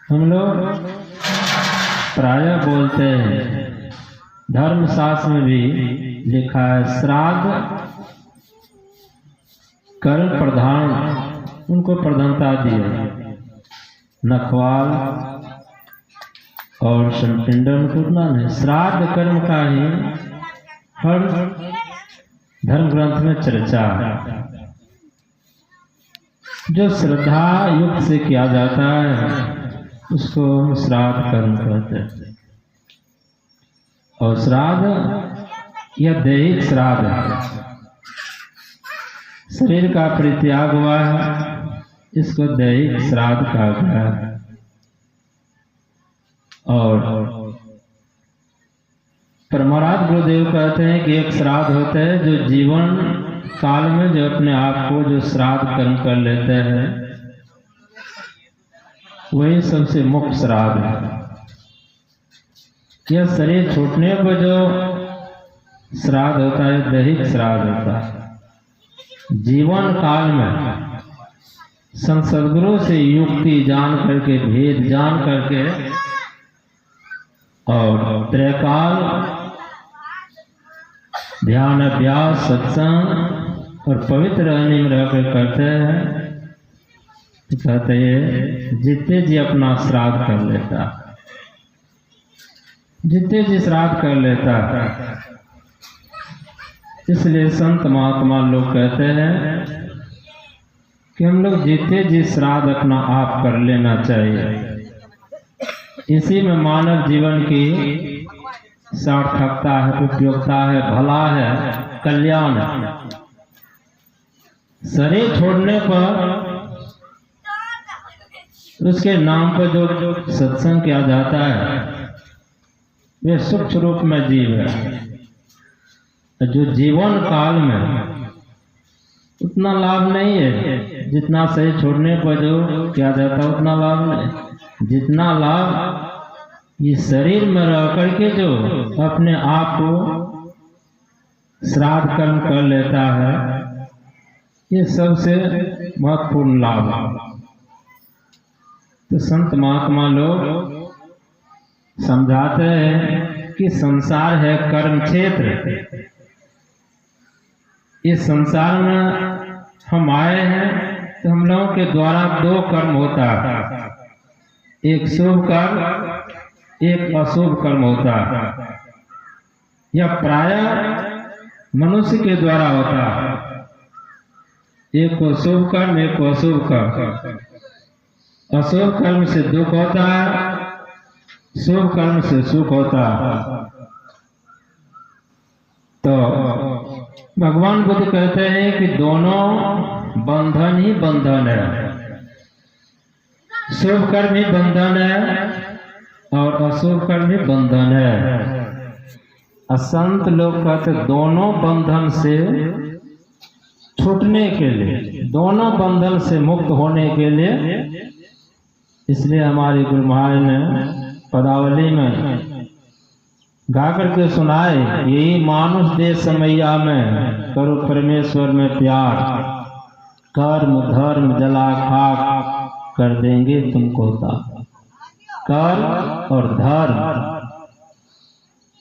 हम लोग प्रायः बोलते हैं, धर्मशास्त्र में भी लिखा है, श्राद्ध कर्म प्रधान, उनको प्रधानता दी है। नखवाल और संपिंडन को उतना नहीं, श्राद्ध कर्म का ही हर धर्म ग्रंथ में चर्चा है। जो श्रद्धा युक्त से किया जाता है उसको हम श्राद्ध कर्म कहते हैं। और श्राद्ध यह दैहिक श्राद्ध है, शरीर का परित्याग हुआ है, इसको दैहिक श्राद्ध कहा गया है। और परमाराध गुरुदेव कहते हैं कि एक श्राद्ध होता है जो जीवन काल में जो अपने आप को जो श्राद्ध कर्म कर लेते हैं वही सबसे मुख्य श्राद्ध है। यह शरीर छूटने पर जो श्राद्ध होता है दैहिक श्राद्ध होता है। जीवन काल में संत सद्गुरु से युक्ति जान करके, भेद जान करके और त्रैकाल ध्यान अभ्यास सत्संग और पवित्र रहने में रहकर करते हैं तो कहते हैं जितने जी अपना श्राद्ध कर लेता, जितने जी श्राद्ध कर लेता। इसलिए संत महात्मा लोग कहते हैं कि हम लोग जितने जी श्राद्ध अपना आप कर लेना चाहिए। इसी में मानव जीवन की सार्थकता है, उपयोगिता है, भला है, कल्याण है। शरीर छोड़ने पर उसके नाम पर जो सत्संग किया जाता है वे सूक्ष्म रूप में जीव है। जो जीवन काल में उतना लाभ नहीं है, जितना शरीर छोड़ने पर जो किया जाता है उतना लाभ नहीं। जितना लाभ ये शरीर में रह करके जो अपने आप को श्राद्ध कर्म कर लेता है ये सबसे महत्वपूर्ण लाभ है। तो संत महात्मा लोग समझाते हैं कि संसार है कर्म क्षेत्र। इस संसार में हम आए हैं तो हम लोगों के द्वारा दो कर्म होता है, एक शुभ कर्म, एक अशुभ कर्म होता है। यह प्रायः मनुष्य के द्वारा होता है, एक को शुभ कर्म, एक को अशुभ कर्म। अशुभ कर्म से दुख होता है, शुभ कर्म से सुख होता है। तो भगवान बुद्ध कहते हैं कि दोनों बंधन ही बंधन है, शुभ कर्म ही बंधन है और अशुभ कर्म ही बंधन है। असंत लोग कहते दोनों बंधन से छूटने के लिए, दोनों बंधन से मुक्त होने के लिए, इसलिए हमारे गुरु महाराज ने पदावली में गा करके सुनाए, यही मानुष दे समैया में करो परमेश्वर में प्यार, कर्म धर्म जला खाक कर देंगे तुमको ताक। कर्म और धर्म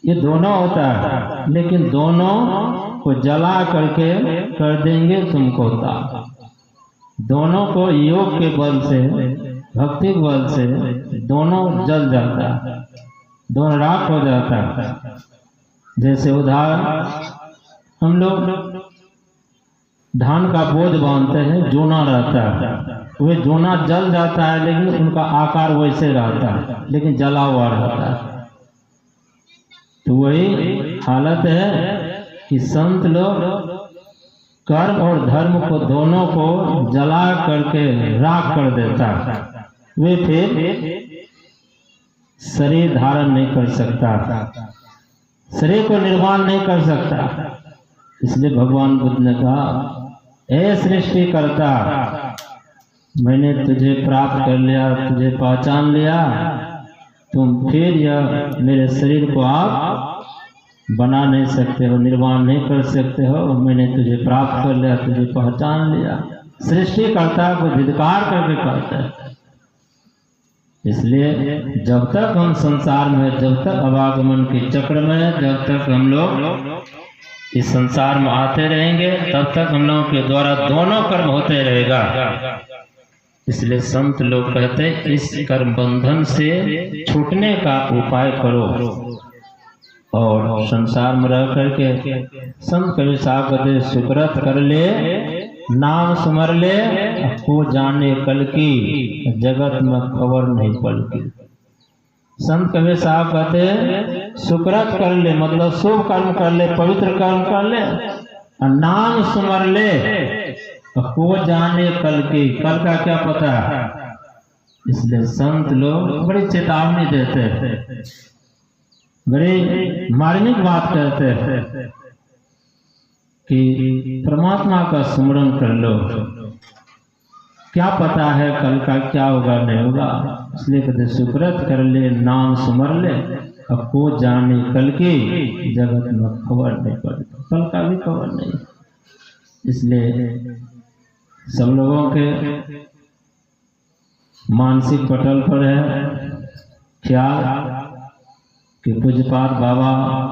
ये दोनों होता है, लेकिन दोनों को जला करके कर देंगे तुमको ताक। दोनों को योग के बल से, भक्ति के बल से दोनों जल जाता है, दोनों राख हो जाता है। जैसे उदाहरण, हम लोग धान का बोझ बांधते हैं, जोना रहता है, वे जोना जल जाता है लेकिन उनका आकार वैसे रहता है, लेकिन जला हुआ रहता है। तो वही हालत है कि संत लोग कर्म और धर्म को दोनों को जला करके राख कर देता है। वे फिर शरीर धारण नहीं कर सकता, शरीर को निर्माण नहीं कर सकता। इसलिए भगवान बुद्ध ने कहा, हे सृष्टि करता, मैंने तुझे प्राप्त कर लिया, तुझे पहचान लिया, तुम फिर यह मेरे शरीर को आप बना नहीं सकते हो, निर्माण नहीं कर सकते हो। मैंने तुझे प्राप्त कर लिया, तुझे पहचान लिया। सृष्टिकर्ता को धिक्कार करके कहता है। इसलिए जब तक हम संसार में, जब तक अवागमन के चक्र में, जब तक हम लोग इस संसार में आते रहेंगे, तब तक हम लोगों के द्वारा दोनों कर्म होते रहेगा। इसलिए संत लोग कहते हैं इस कर्म बंधन से छूटने का उपाय करो। और संसार में रह करके संत कवि साहब कहते सुकृत कर ले, नाम सुमर ले, को जाने कल की, जगत में खबर नहीं पल की। संत कबीर साहब कहते सुकृत कर ले, मतलब शुभ कर्म कर ले, पवित्र कर्म कर ले, और नाम सुमर ले, को जाने कल की, कल का क्या पता। इसलिए संत लोग बड़ी चेतावनी देते हैं, बड़ी मार्मिक बात कहते हैं कि परमात्मा का स्मरण कर लो, क्या पता है कल का क्या होगा नहीं होगा। इसलिए कहते सुकृत कर ले, नाम सुमर ले, अब को जाने कल की, जगत में खबर नहीं पड़ती, कल का भी खबर नहीं। इसलिए सब लोगों के मानसिक पटल पर है ख्याल कि पूज्यपाद बाबा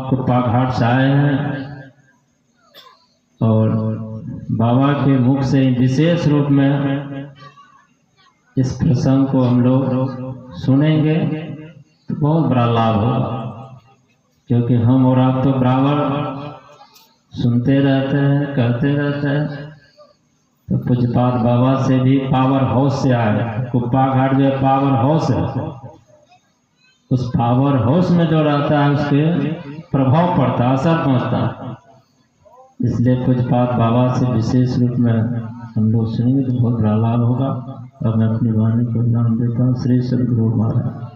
कुप्पा घाट से आए हैं और बाबा के मुख से विशेष रूप में इस प्रसंग को हम लोग सुनेंगे तो बहुत बड़ा लाभ होगा, क्योंकि हम और आप तो बराबर सुनते रहते हैं, कहते रहते हैं। तो पूज्यपाद बाबा से भी पावर हाउस से आए, कुप्पा घाट जो पावर हाउस है, उस पावर हाउस में जो रहता है उसके प्रभाव पड़ता है, असर पहुंचता है। इसलिए पूज्यपाद बाबा से विशेष रूप में हम लोग सुनेंगे तो बहुत बड़ा लाभ होगा। अब मैं अपनी वाणी को नाम देता हूँ श्री सद्गुरु महाराज।